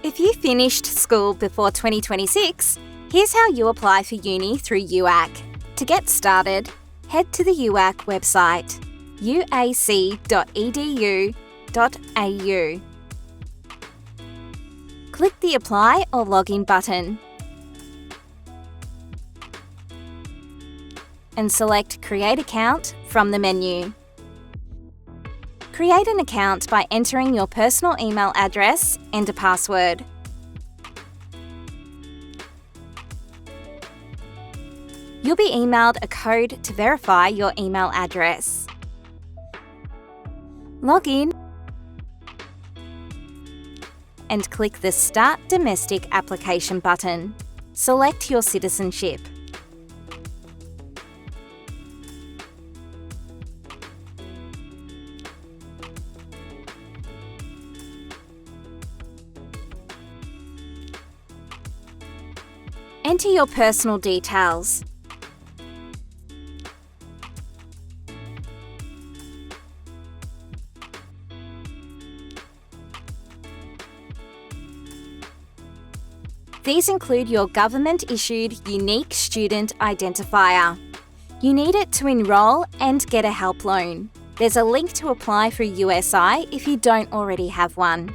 If you finished school before 2026, here's how you apply for uni through UAC. To get started, head to the UAC website, uac.edu.au. Click the Apply or Login button and select Create Account from the menu. Create an account by entering your personal email address and a password. You'll be emailed a code to verify your email address. Log in and click the Start Domestic Application button. Select your citizenship. Enter your personal details. These include your government-issued unique student identifier. You need it to enrol and get a help loan. There's a link to apply for USI if you don't already have one.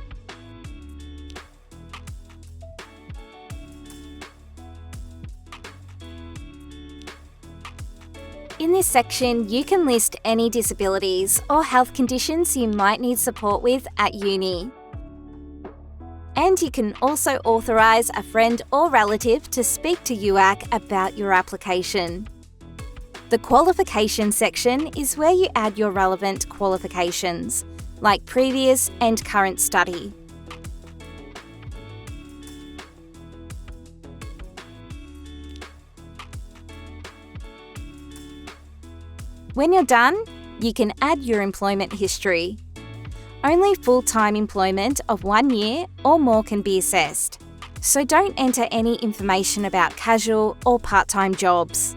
In this section, you can list any disabilities or health conditions you might need support with at uni. And you can also authorise a friend or relative to speak to UAC about your application. The qualification section is where you add your relevant qualifications, like previous and current study. When you're done, you can add your employment history. Only full-time employment of 1 year or more can be assessed, so don't enter any information about casual or part-time jobs.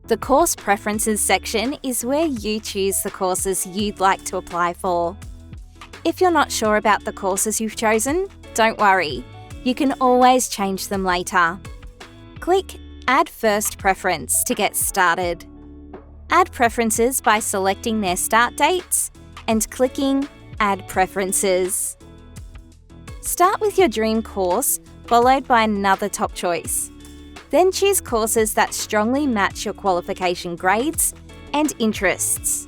The Course Preferences section is where you choose the courses you'd like to apply for. If you're not sure about the courses you've chosen, don't worry. You can always change them later. Click Add First Preference to get started. Add preferences by selecting their start dates and clicking Add Preferences. Start with your dream course, followed by another top choice. Then choose courses that strongly match your qualification grades and interests.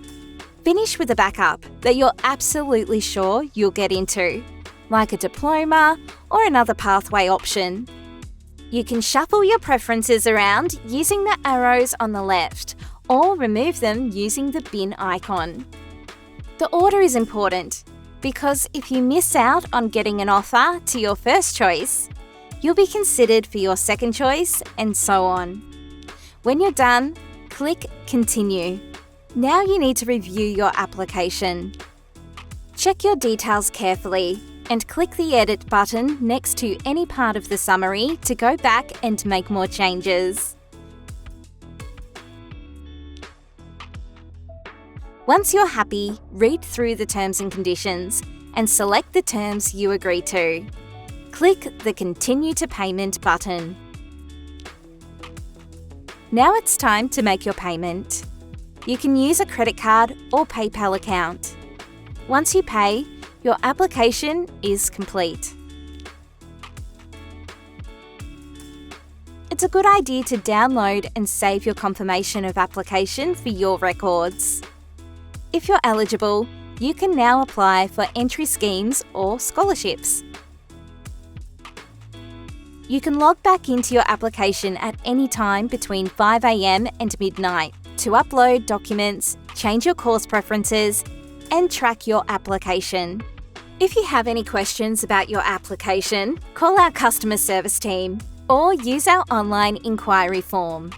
Finish with a backup that you're absolutely sure you'll get into, like a diploma or another pathway option. You can shuffle your preferences around using the arrows on the left or remove them using the bin icon. The order is important because if you miss out on getting an offer to your first choice, you'll be considered for your second choice and so on. When you're done, click Continue. Now you need to review your application. Check your details carefully and click the Edit button next to any part of the summary to go back and make more changes. Once you're happy, read through the terms and conditions and select the terms you agree to. Click the Continue to Payment button. Now it's time to make your payment. You can use a credit card or PayPal account. Once you pay, your application is complete. It's a good idea to download and save your confirmation of application for your records. If you're eligible, you can now apply for entry schemes or scholarships. You can log back into your application at any time between 5 a.m. and midnight to upload documents, change your course preferences, and track your application. If you have any questions about your application, call our customer service team or use our online inquiry form.